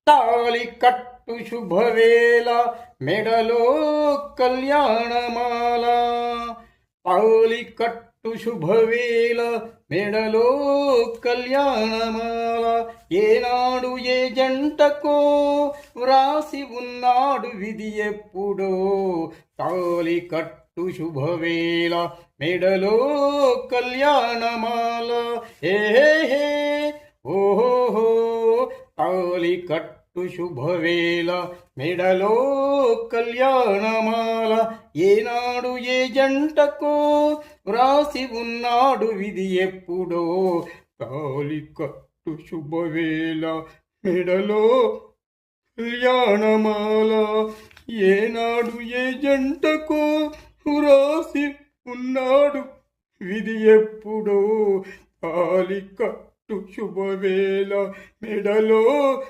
తాళి కట్టు శుభవేళ మెడలో కళ్యాణమాల. తాళి కట్టు శుభవేళ మెడలో కళ్యాణమాల. ఏనాడు ఏ జంటకో వ్రాసి ఉన్నాడు విధి ఎప్పుడో. తాళి కట్టు శుభవేళ మెడలో కళ్యాణమాల. ఏహే ఓహో తాళి కట్టు శుభవేళ మెడలో కళ్యాణమాల. ఏనాడు ఏ జంటకో వ్రాసి ఉన్నాడు విధి ఎప్పుడో. తాళి కట్టు శుభవేళ మెడలో కళ్యాణమాల. ఏనాడు ఏ జంటకో వ్రాసి ఉన్నాడు విధి ఎప్పుడో. తాళి కట్టు శుభవేళ మెడలో